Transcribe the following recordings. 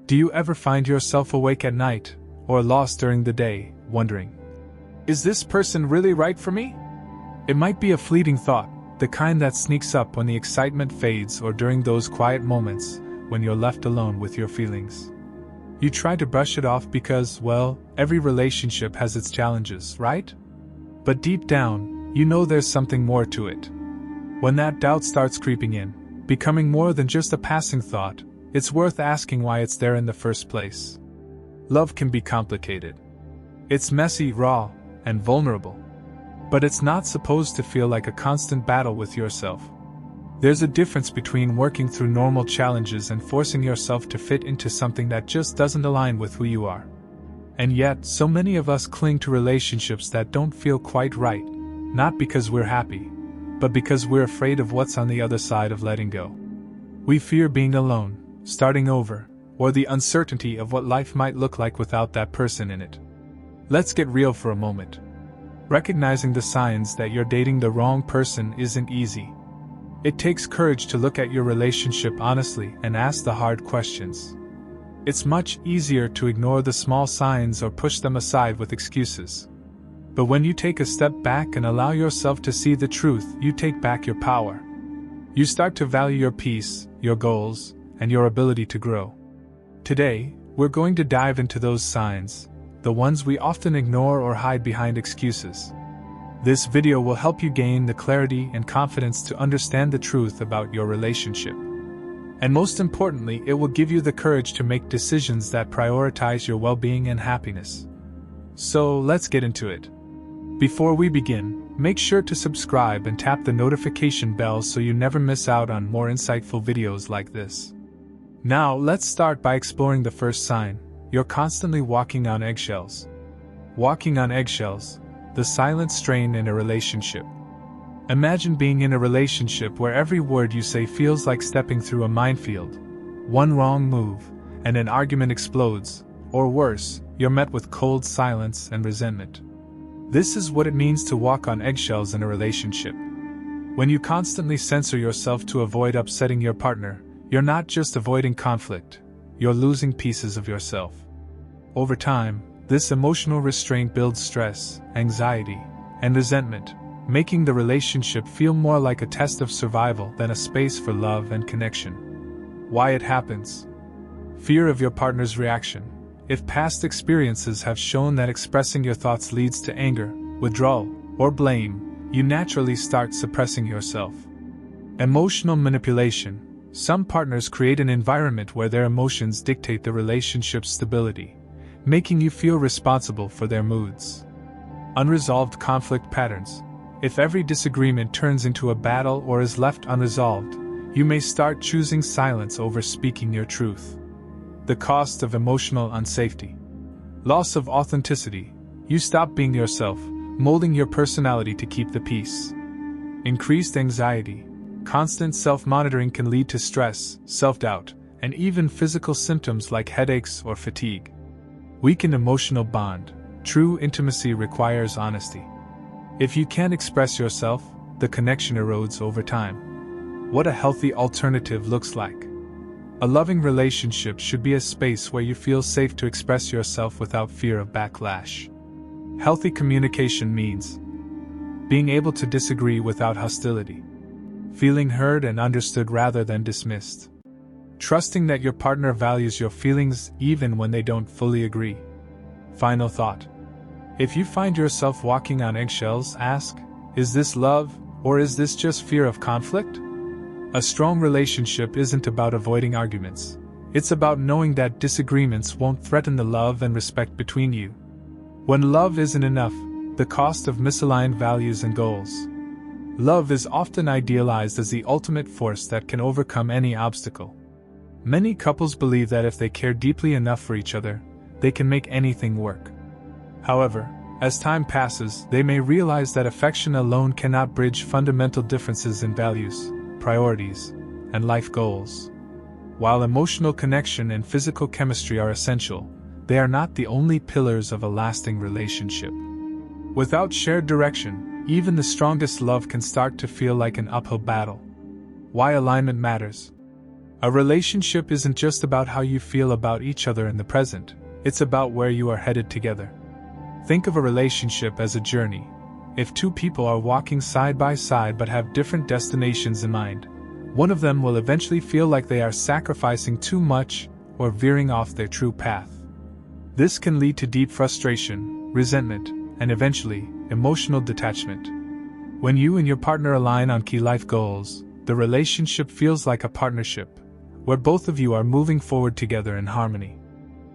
Do you ever find yourself awake at night, or lost during the day, wondering, is this person really right for me? It might be a fleeting thought, the kind that sneaks up when the excitement fades or during those quiet moments when you're left alone with your feelings. You try to brush it off because, well, every relationship has its challenges, right? But deep down, you know there's something more to it. When that doubt starts creeping in, becoming more than just a passing thought, it's worth asking why it's there in the first place. Love can be complicated. It's messy, raw, and vulnerable. But it's not supposed to feel like a constant battle with yourself. There's a difference between working through normal challenges and forcing yourself to fit into something that just doesn't align with who you are. And yet, so many of us cling to relationships that don't feel quite right, not because we're happy, but because we're afraid of what's on the other side of letting go. We fear being alone, starting over, or the uncertainty of what life might look like without that person in it. Let's get real for a moment. Recognizing the signs that you're dating the wrong person isn't easy. It takes courage to look at your relationship honestly and ask the hard questions. It's much easier to ignore the small signs or push them aside with excuses. But when you take a step back and allow yourself to see the truth, you take back your power. You start to value your peace, your goals, and your ability to grow. Today, we're going to dive into those signs, the ones we often ignore or hide behind excuses. This video will help you gain the clarity and confidence to understand the truth about your relationship. And most importantly, it will give you the courage to make decisions that prioritize your well-being and happiness. So, let's get into it. Before we begin, make sure to subscribe and tap the notification bell so you never miss out on more insightful videos like this. Now, let's start by exploring the first sign. You're constantly walking on eggshells. Walking on eggshells, the silent strain in a relationship. Imagine being in a relationship where every word you say feels like stepping through a minefield. One wrong move, and an argument explodes, or worse, you're met with cold silence and resentment. This is what it means to walk on eggshells in a relationship. When you constantly censor yourself to avoid upsetting your partner, you're not just avoiding conflict. You're losing pieces of yourself. Over time, this emotional restraint builds stress, anxiety, and resentment, making the relationship feel more like a test of survival than a space for love and connection. Why it happens? Fear of your partner's reaction. If past experiences have shown that expressing your thoughts leads to anger, withdrawal, or blame, you naturally start suppressing yourself. Emotional manipulation. Some partners create an environment where their emotions dictate the relationship's stability, making you feel responsible for their moods. Unresolved conflict patterns. If every disagreement turns into a battle or is left unresolved, you may start choosing silence over speaking your truth. The cost of emotional unsafety. Loss of authenticity. You stop being yourself, molding your personality to keep the peace. Increased anxiety. Constant self-monitoring can lead to stress, self-doubt, and even physical symptoms like headaches or fatigue. Weakened emotional bond. True intimacy requires honesty. If you can't express yourself, the connection erodes over time. What a healthy alternative looks like. A loving relationship should be a space where you feel safe to express yourself without fear of backlash. Healthy communication means being able to disagree without hostility. Feeling heard and understood rather than dismissed. Trusting that your partner values your feelings even when they don't fully agree. Final thought. If you find yourself walking on eggshells, ask, is this love, or is this just fear of conflict? A strong relationship isn't about avoiding arguments. It's about knowing that disagreements won't threaten the love and respect between you. When love isn't enough, the cost of misaligned values and goals. Love is often idealized as the ultimate force that can overcome any obstacle. Many couples believe that if they care deeply enough for each other, they can make anything work. However, as time passes, they may realize that affection alone cannot bridge fundamental differences in values, priorities, and life goals. While emotional connection and physical chemistry are essential, they are not the only pillars of a lasting relationship. Without shared direction, even the strongest love can start to feel like an uphill battle. Why alignment matters. A relationship isn't just about how you feel about each other in the present, it's about where you are headed together. Think of a relationship as a journey. If two people are walking side by side but have different destinations in mind, one of them will eventually feel like they are sacrificing too much or veering off their true path. This can lead to deep frustration, resentment, and eventually, emotional detachment. When you and your partner align on key life goals, the relationship feels like a partnership, where both of you are moving forward together in harmony.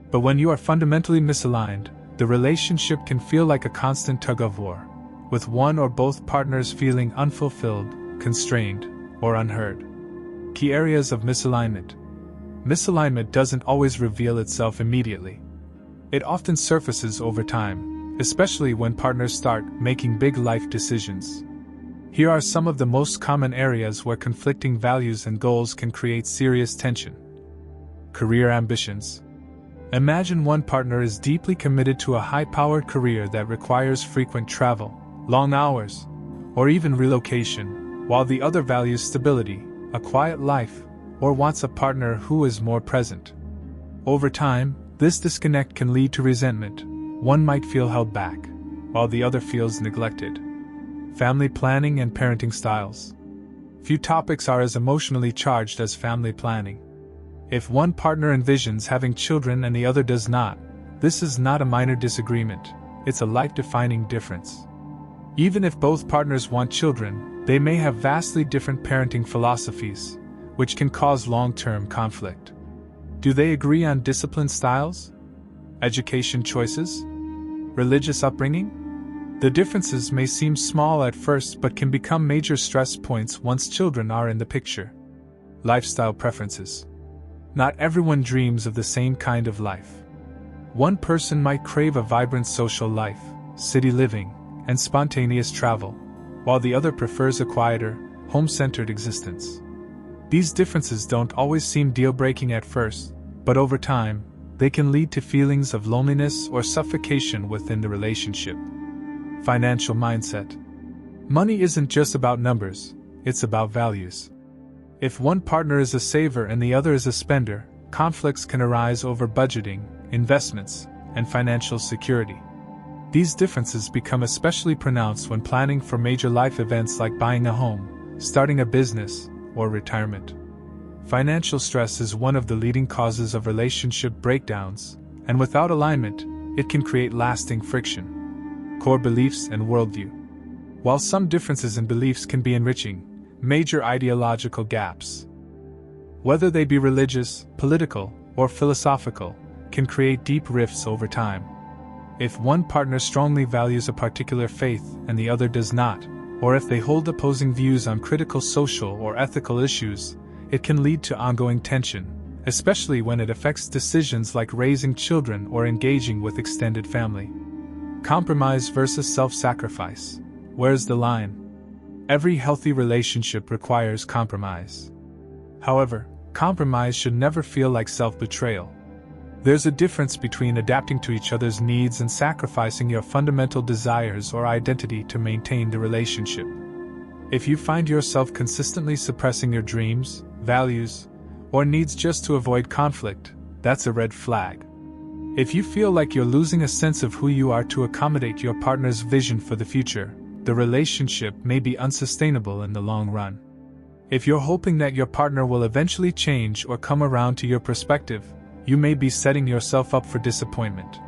But when you are fundamentally misaligned, the relationship can feel like a constant tug-of-war, with one or both partners feeling unfulfilled, constrained, or unheard. Key areas of misalignment. Misalignment doesn't always reveal itself immediately. It often surfaces over time, especially when partners start making big life decisions. Here are some of the most common areas where conflicting values and goals can create serious tension. Career ambitions. Imagine one partner is deeply committed to a high-powered career that requires frequent travel, long hours, or even relocation, while the other values stability, a quiet life, or wants a partner who is more present. Over time, this disconnect can lead to resentment. One might feel held back, while the other feels neglected. Family planning and parenting styles. Few topics are as emotionally charged as family planning. If one partner envisions having children and the other does not, this is not a minor disagreement, it's a life-defining difference. Even if both partners want children, they may have vastly different parenting philosophies, which can cause long-term conflict. Do they agree on discipline styles? Education choices? Religious upbringing? The differences may seem small at first but can become major stress points once children are in the picture. Lifestyle preferences. Not everyone dreams of the same kind of life. One person might crave a vibrant social life, city living, and spontaneous travel, while the other prefers a quieter, home-centered existence. These differences don't always seem deal-breaking at first, but over time, they can lead to feelings of loneliness or suffocation within the relationship. Financial mindset. Money isn't just about numbers, it's about values. If one partner is a saver and the other is a spender, conflicts can arise over budgeting, investments, and financial security. These differences become especially pronounced when planning for major life events like buying a home, starting a business, or retirement. Financial stress is one of the leading causes of relationship breakdowns, and without alignment, it can create lasting friction. Core beliefs and worldview. While some differences in beliefs can be enriching, major ideological gaps, whether they be religious, political, or philosophical, can create deep rifts over time. If one partner strongly values a particular faith and the other does not, or if they hold opposing views on critical social or ethical issues, it can lead to ongoing tension, especially when it affects decisions like raising children or engaging with extended family. Compromise versus self-sacrifice. Where's the line? Every healthy relationship requires compromise. However, compromise should never feel like self-betrayal. There's a difference between adapting to each other's needs and sacrificing your fundamental desires or identity to maintain the relationship. If you find yourself consistently suppressing your dreams, values, or needs just to avoid conflict, that's a red flag. If you feel like you're losing a sense of who you are to accommodate your partner's vision for the future, the relationship may be unsustainable in the long run. If you're hoping that your partner will eventually change or come around to your perspective, you may be setting yourself up for disappointment.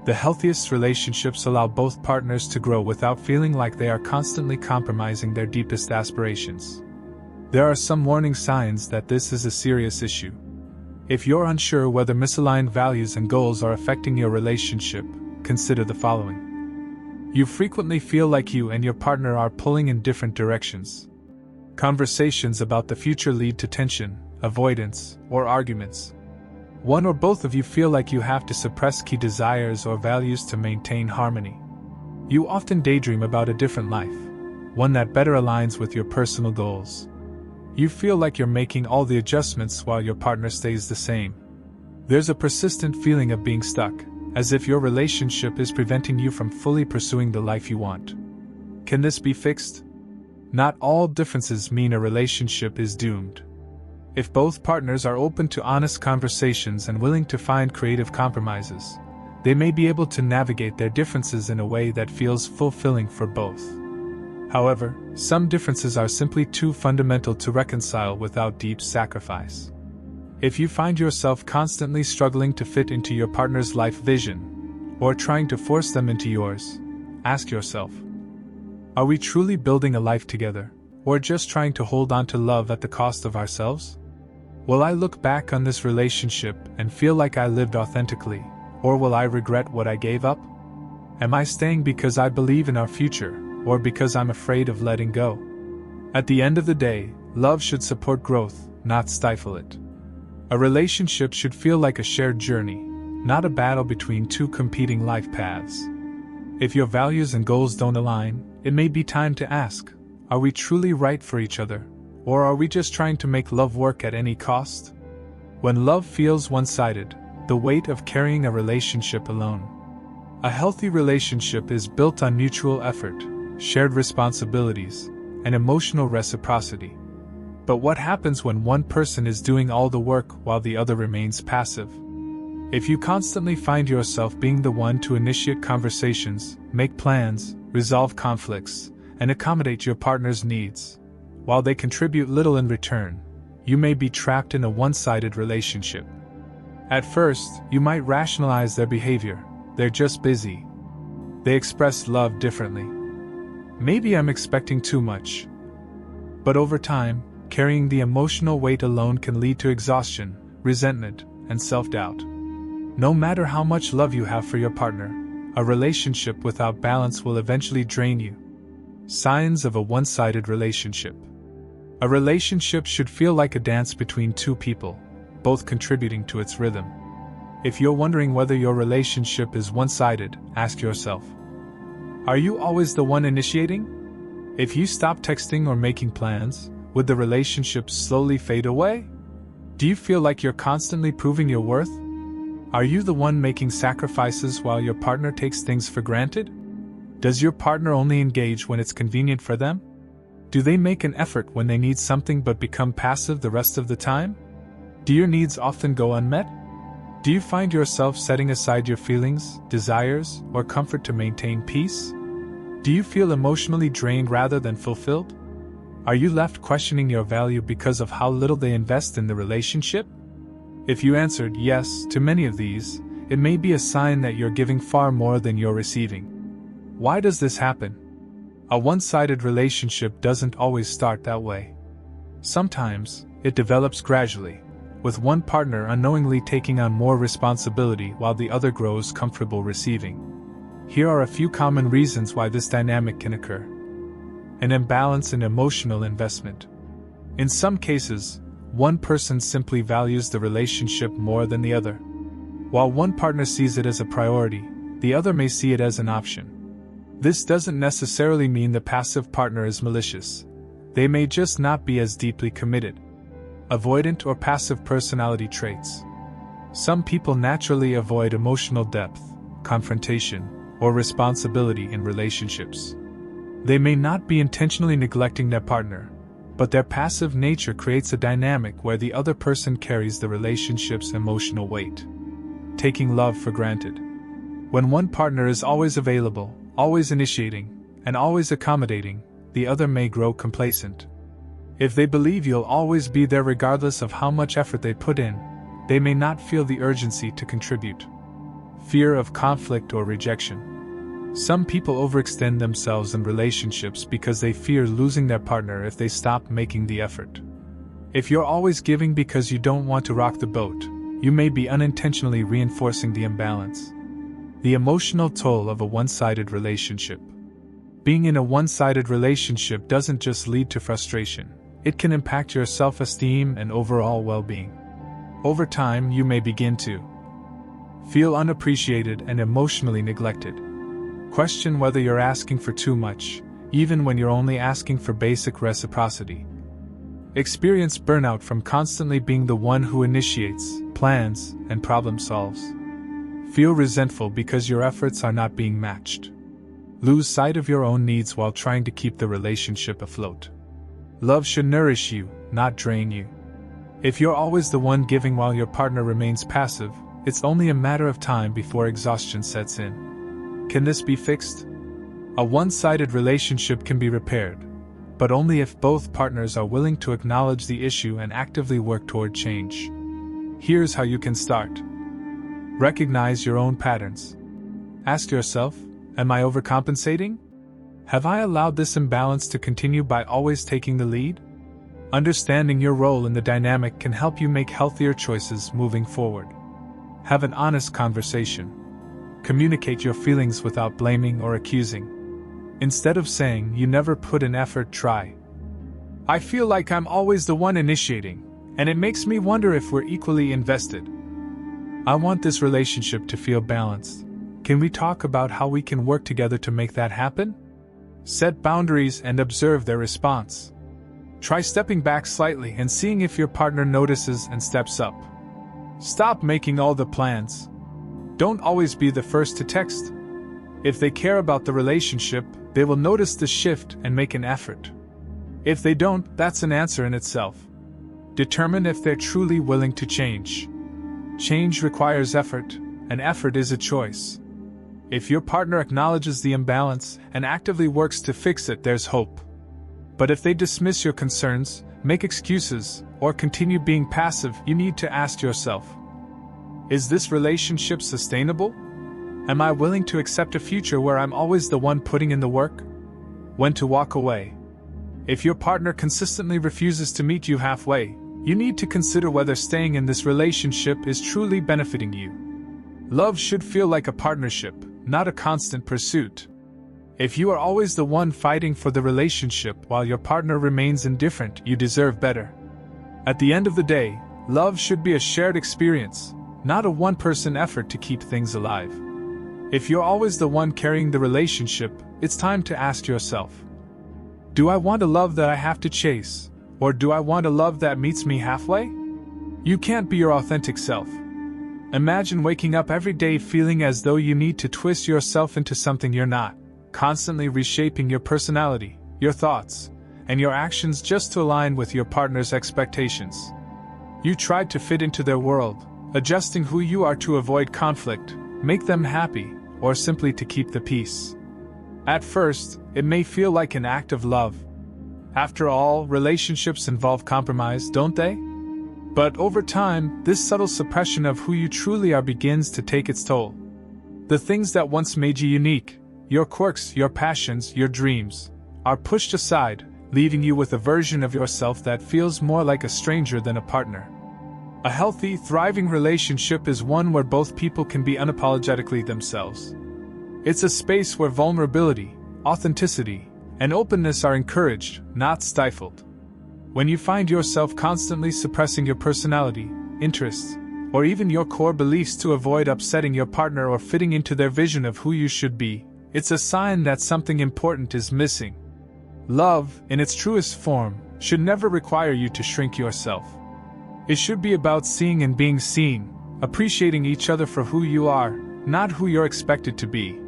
The healthiest relationships allow both partners to grow without feeling like they are constantly compromising their deepest aspirations. There are some warning signs that this is a serious issue. If you're unsure whether misaligned values and goals are affecting your relationship, consider the following. You frequently feel like you and your partner are pulling in different directions. Conversations about the future lead to tension, avoidance, or arguments. One or both of you feel like you have to suppress key desires or values to maintain harmony. You often daydream about a different life, one that better aligns with your personal goals. You feel like you're making all the adjustments while your partner stays the same. There's a persistent feeling of being stuck, as if your relationship is preventing you from fully pursuing the life you want. Can this be fixed? Not all differences mean a relationship is doomed. If both partners are open to honest conversations and willing to find creative compromises, they may be able to navigate their differences in a way that feels fulfilling for both. However, some differences are simply too fundamental to reconcile without deep sacrifice. If you find yourself constantly struggling to fit into your partner's life vision, or trying to force them into yours, ask yourself, are we truly building a life together, or just trying to hold on to love at the cost of ourselves? Will I look back on this relationship and feel like I lived authentically, or will I regret what I gave up? Am I staying because I believe in our future, or because I'm afraid of letting go? At the end of the day, love should support growth, not stifle it. A relationship should feel like a shared journey, not a battle between two competing life paths. If your values and goals don't align, it may be time to ask, are we truly right for each other, or are we just trying to make love work at any cost? When love feels one-sided, the weight of carrying a relationship alone. A healthy relationship is built on mutual effort, shared responsibilities, and emotional reciprocity. But what happens when one person is doing all the work while the other remains passive? If you constantly find yourself being the one to initiate conversations, make plans, resolve conflicts, and accommodate your partner's needs, while they contribute little in return, you may be trapped in a one-sided relationship. At first, you might rationalize their behavior. They're just busy. They express love differently. Maybe I'm expecting too much. But over time, carrying the emotional weight alone can lead to exhaustion, resentment, and self-doubt. No matter how much love you have for your partner, a relationship without balance will eventually drain you. Signs of a one-sided relationship. A relationship should feel like a dance between two people, both contributing to its rhythm. If you're wondering whether your relationship is one-sided, ask yourself, are you always the one initiating? If you stop texting or making plans, would the relationship slowly fade away? Do you feel like you're constantly proving your worth? Are you the one making sacrifices while your partner takes things for granted? Does your partner only engage when it's convenient for them? Do they make an effort when they need something but become passive the rest of the time? Do your needs often go unmet? Do you find yourself setting aside your feelings, desires, or comfort to maintain peace? Do you feel emotionally drained rather than fulfilled? Are you left questioning your value because of how little they invest in the relationship? If you answered yes to many of these, it may be a sign that you're giving far more than you're receiving. Why does this happen? A one-sided relationship doesn't always start that way. Sometimes, it develops gradually, with one partner unknowingly taking on more responsibility while the other grows comfortable receiving. Here are a few common reasons why this dynamic can occur. An imbalance in emotional investment. In some cases, one person simply values the relationship more than the other. While one partner sees it as a priority, the other may see it as an option. This doesn't necessarily mean the passive partner is malicious. They may just not be as deeply committed. Avoidant or passive personality traits. Some people naturally avoid emotional depth, confrontation, or responsibility in relationships. They may not be intentionally neglecting their partner, but their passive nature creates a dynamic where the other person carries the relationship's emotional weight. Taking love for granted. When one partner is always available, always initiating, and always accommodating, the other may grow complacent. If they believe you'll always be there regardless of how much effort they put in, they may not feel the urgency to contribute. Fear of conflict or rejection. Some people overextend themselves in relationships because they fear losing their partner if they stop making the effort. If you're always giving because you don't want to rock the boat, you may be unintentionally reinforcing the imbalance. The emotional toll of a one-sided relationship. Being in a one-sided relationship doesn't just lead to frustration, it can impact your self-esteem and overall well-being. Over time, you may begin to feel unappreciated and emotionally neglected. Question whether you're asking for too much, even when you're only asking for basic reciprocity. Experience burnout from constantly being the one who initiates, plans, and problem solves. Feel resentful because your efforts are not being matched. Lose sight of your own needs while trying to keep the relationship afloat. Love should nourish you, not drain you. If you're always the one giving while your partner remains passive, it's only a matter of time before exhaustion sets in. Can this be fixed? A one-sided relationship can be repaired, but only if both partners are willing to acknowledge the issue and actively work toward change. Here's how you can start. Recognize your own patterns. Ask yourself, am I overcompensating? Have I allowed this imbalance to continue by always taking the lead? Understanding your role in the dynamic can help you make healthier choices moving forward. Have an honest conversation. Communicate your feelings without blaming or accusing. Instead of saying, "You never put in effort," try, "I feel like I'm always the one initiating, and it makes me wonder if we're equally invested. I want this relationship to feel balanced. Can we talk about how we can work together to make that happen?" Set boundaries and observe their response. Try stepping back slightly and seeing if your partner notices and steps up. Stop making all the plans. Don't always be the first to text. If they care about the relationship, they will notice the shift and make an effort. If they don't, that's an answer in itself. Determine if they're truly willing to change. Change requires effort, and effort is a choice. If your partner acknowledges the imbalance and actively works to fix it, there's hope. But if they dismiss your concerns, make excuses, or continue being passive, you need to ask yourself, is this relationship sustainable? Am I willing to accept a future where I'm always the one putting in the work? When to walk away. If your partner consistently refuses to meet you halfway, you need to consider whether staying in this relationship is truly benefiting you. Love should feel like a partnership, not a constant pursuit. If you are always the one fighting for the relationship while your partner remains indifferent, you deserve better. At the end of the day, love should be a shared experience, not a one-person effort to keep things alive. If you're always the one carrying the relationship, it's time to ask yourself, do I want a love that I have to chase, or do I want a love that meets me halfway? You can't be your authentic self. Imagine waking up every day feeling as though you need to twist yourself into something you're not, constantly reshaping your personality, your thoughts, and your actions just to align with your partner's expectations. You tried to fit into their world, adjusting who you are to avoid conflict, make them happy, or simply to keep the peace. At first, it may feel like an act of love. After all, relationships involve compromise, don't they? But over time, this subtle suppression of who you truly are begins to take its toll. The things that once made you unique, your quirks, your passions, your dreams, are pushed aside, leaving you with a version of yourself that feels more like a stranger than a partner. A healthy, thriving relationship is one where both people can be unapologetically themselves. It's a space where vulnerability, authenticity, and openness are encouraged, not stifled. When you find yourself constantly suppressing your personality, interests, or even your core beliefs to avoid upsetting your partner or fitting into their vision of who you should be, it's a sign that something important is missing. Love, in its truest form, should never require you to shrink yourself. It should be about seeing and being seen, appreciating each other for who you are, not who you're expected to be.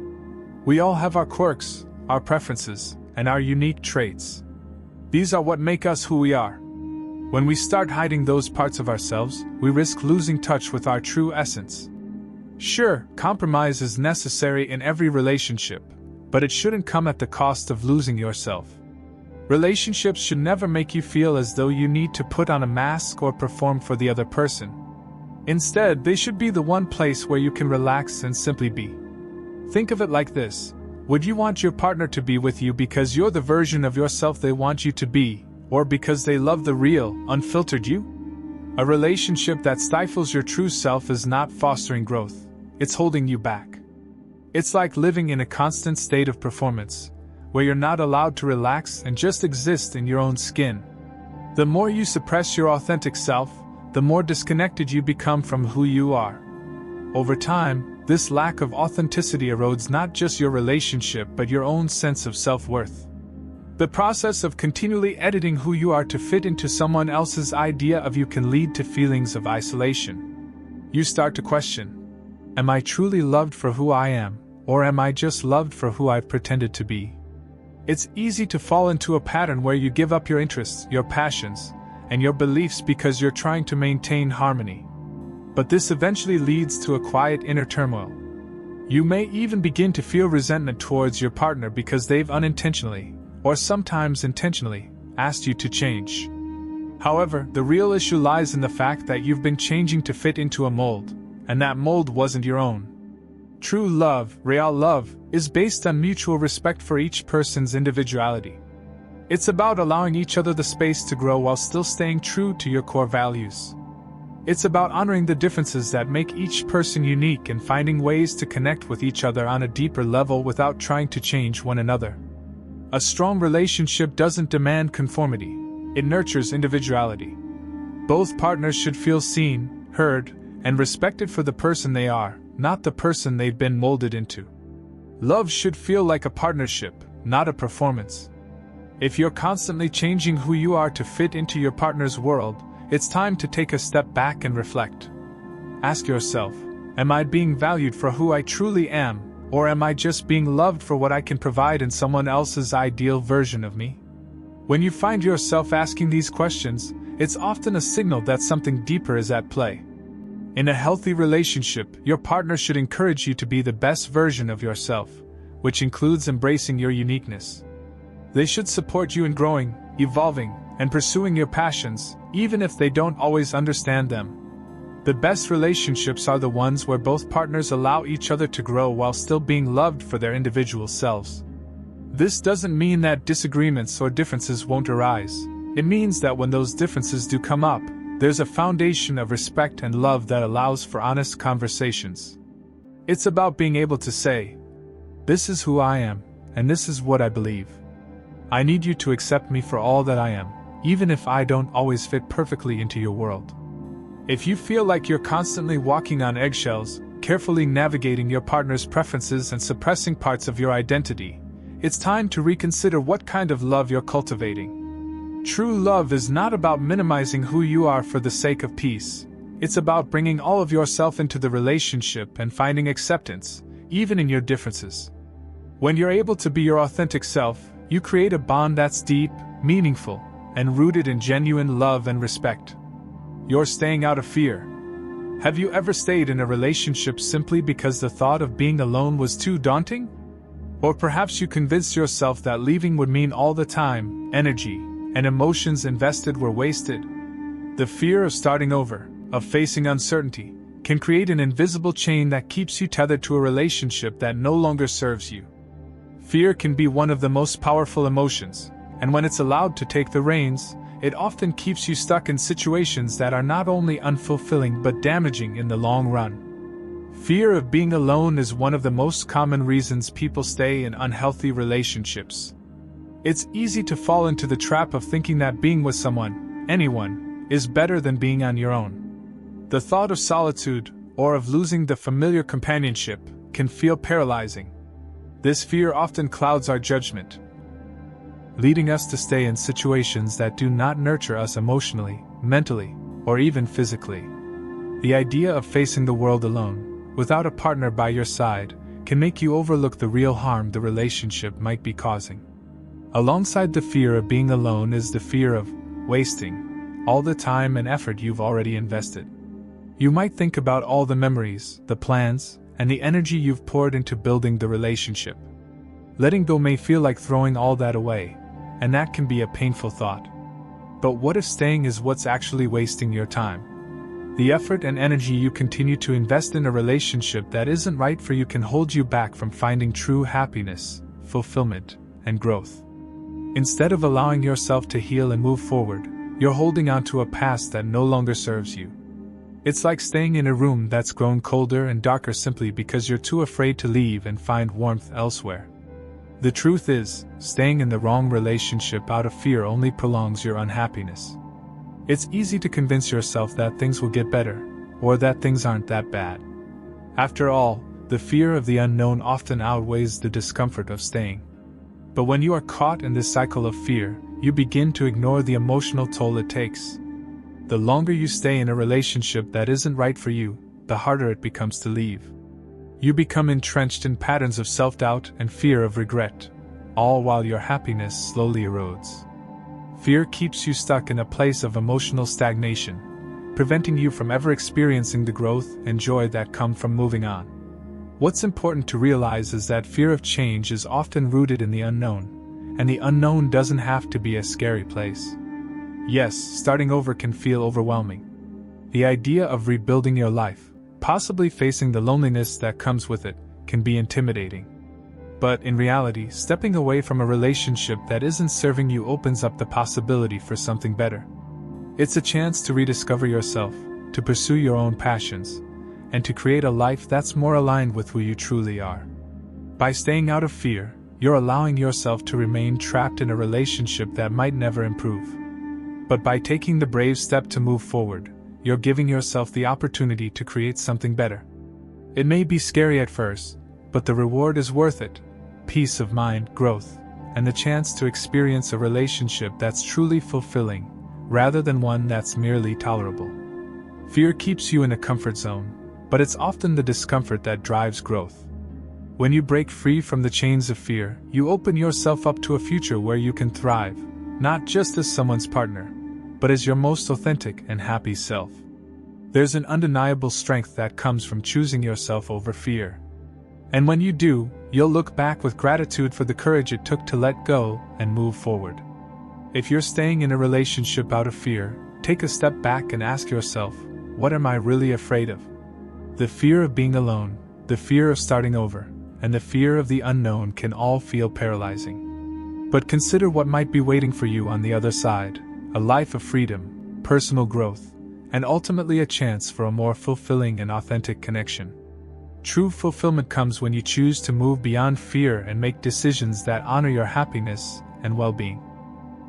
We all have our quirks, our preferences, and our unique traits. These are what make us who we are. When we start hiding those parts of ourselves, we risk losing touch with our true essence. Sure, compromise is necessary in every relationship, but it shouldn't come at the cost of losing yourself. Relationships should never make you feel as though you need to put on a mask or perform for the other person. Instead, they should be the one place where you can relax and simply be. Think of it like this. Would you want your partner to be with you because you're the version of yourself they want you to be, or because they love the real, unfiltered you? A relationship that stifles your true self is not fostering growth. It's holding you back. It's like living in a constant state of performance, where you're not allowed to relax and just exist in your own skin. The more you suppress your authentic self, the more disconnected you become from who you are. Over time, this lack of authenticity erodes not just your relationship but your own sense of self-worth. The process of continually editing who you are to fit into someone else's idea of you can lead to feelings of isolation. You start to question, am I truly loved for who I am, or am I just loved for who I've pretended to be? It's easy to fall into a pattern where you give up your interests, your passions, and your beliefs because you're trying to maintain harmony. But this eventually leads to a quiet inner turmoil. You may even begin to feel resentment towards your partner because they've unintentionally, or sometimes intentionally, asked you to change. However, the real issue lies in the fact that you've been changing to fit into a mold, and that mold wasn't your own. True love, real love, is based on mutual respect for each person's individuality. It's about allowing each other the space to grow while still staying true to your core values. It's about honoring the differences that make each person unique and finding ways to connect with each other on a deeper level without trying to change one another. A strong relationship doesn't demand conformity. It nurtures individuality. Both partners should feel seen, heard, and respected for the person they are, not the person they've been molded into. Love should feel like a partnership, not a performance. If you're constantly changing who you are to fit into your partner's world, it's time to take a step back and reflect. Ask yourself, am I being valued for who I truly am, or am I just being loved for what I can provide in someone else's ideal version of me? When you find yourself asking these questions, it's often a signal that something deeper is at play. In a healthy relationship, your partner should encourage you to be the best version of yourself, which includes embracing your uniqueness. They should support you in growing, evolving, and pursuing your passions, even if they don't always understand them. The best relationships are the ones where both partners allow each other to grow while still being loved for their individual selves. This doesn't mean that disagreements or differences won't arise. It means that when those differences do come up, there's a foundation of respect and love that allows for honest conversations. It's about being able to say, "This is who I am, and this is what I believe. I need you to accept me for all that I am, even if I don't always fit perfectly into your world." If you feel like you're constantly walking on eggshells, carefully navigating your partner's preferences and suppressing parts of your identity, it's time to reconsider what kind of love you're cultivating. True love is not about minimizing who you are for the sake of peace. It's about bringing all of yourself into the relationship and finding acceptance, even in your differences. When you're able to be your authentic self, you create a bond that's deep, meaningful, and rooted in genuine love and respect. You're staying out of fear. Have you ever stayed in a relationship simply because the thought of being alone was too daunting? Or perhaps you convinced yourself that leaving would mean all the time, energy, and emotions invested were wasted. The fear of starting over, of facing uncertainty, can create an invisible chain that keeps you tethered to a relationship that no longer serves you. Fear can be one of the most powerful emotions, and when it's allowed to take the reins, it often keeps you stuck in situations that are not only unfulfilling but damaging in the long run. Fear of being alone is one of the most common reasons people stay in unhealthy relationships. It's easy to fall into the trap of thinking that being with someone, anyone, is better than being on your own. The thought of solitude, or of losing the familiar companionship, can feel paralyzing. This fear often clouds our judgment, leading us to stay in situations that do not nurture us emotionally, mentally, or even physically. The idea of facing the world alone, without a partner by your side, can make you overlook the real harm the relationship might be causing. Alongside the fear of being alone is the fear of wasting all the time and effort you've already invested. You might think about all the memories, the plans, and the energy you've poured into building the relationship. Letting go may feel like throwing all that away, and that can be a painful thought. But what if staying is what's actually wasting your time? The effort and energy you continue to invest in a relationship that isn't right for you can hold you back from finding true happiness, fulfillment, and growth. Instead of allowing yourself to heal and move forward, you're holding on to a past that no longer serves you. It's like staying in a room that's grown colder and darker simply because you're too afraid to leave and find warmth elsewhere. The truth is, staying in the wrong relationship out of fear only prolongs your unhappiness. It's easy to convince yourself that things will get better, or that things aren't that bad. After all, the fear of the unknown often outweighs the discomfort of staying. But when you are caught in this cycle of fear, you begin to ignore the emotional toll it takes. The longer you stay in a relationship that isn't right for you, the harder it becomes to leave. You become entrenched in patterns of self-doubt and fear of regret, all while your happiness slowly erodes. Fear keeps you stuck in a place of emotional stagnation, preventing you from ever experiencing the growth and joy that come from moving on. What's important to realize is that fear of change is often rooted in the unknown, and the unknown doesn't have to be a scary place. Yes, starting over can feel overwhelming. The idea of rebuilding your life, possibly facing the loneliness that comes with it, can be intimidating. But in reality, stepping away from a relationship that isn't serving you opens up the possibility for something better. It's a chance to rediscover yourself, to pursue your own passions, and to create a life that's more aligned with who you truly are. By staying out of fear, you're allowing yourself to remain trapped in a relationship that might never improve. But by taking the brave step to move forward, you're giving yourself the opportunity to create something better. It may be scary at first, but the reward is worth it. Peace of mind, growth, and the chance to experience a relationship that's truly fulfilling, rather than one that's merely tolerable. Fear keeps you in a comfort zone, but it's often the discomfort that drives growth. When you break free from the chains of fear, you open yourself up to a future where you can thrive, not just as someone's partner, but as your most authentic and happy self. There's an undeniable strength that comes from choosing yourself over fear. And when you do, you'll look back with gratitude for the courage it took to let go and move forward. If you're staying in a relationship out of fear, take a step back and ask yourself, what am I really afraid of? The fear of being alone, the fear of starting over, and the fear of the unknown can all feel paralyzing. But consider what might be waiting for you on the other side: a life of freedom, personal growth, and ultimately a chance for a more fulfilling and authentic connection. True fulfillment comes when you choose to move beyond fear and make decisions that honor your happiness and well-being.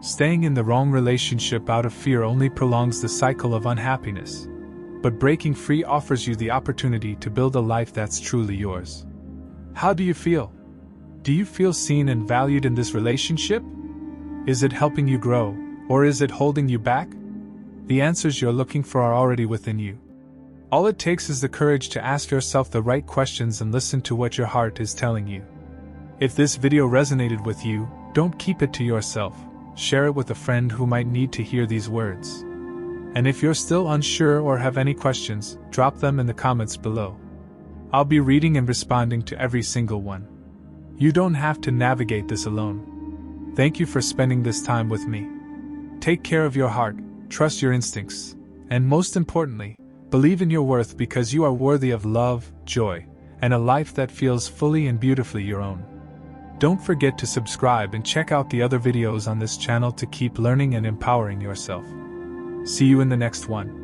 Staying in the wrong relationship out of fear only prolongs the cycle of unhappiness, but breaking free offers you the opportunity to build a life that's truly yours. How do you feel? Do you feel seen and valued in this relationship? Is it helping you grow, or is it holding you back? The answers you're looking for are already within you. All it takes is the courage to ask yourself the right questions and listen to what your heart is telling you. If this video resonated with you, don't keep it to yourself. Share it with a friend who might need to hear these words. And if you're still unsure or have any questions, drop them in the comments below. I'll be reading and responding to every single one. You don't have to navigate this alone. Thank you for spending this time with me. Take care of your heart, trust your instincts, and most importantly, believe in your worth, because you are worthy of love, joy, and a life that feels fully and beautifully your own. Don't forget to subscribe and check out the other videos on this channel to keep learning and empowering yourself. See you in the next one.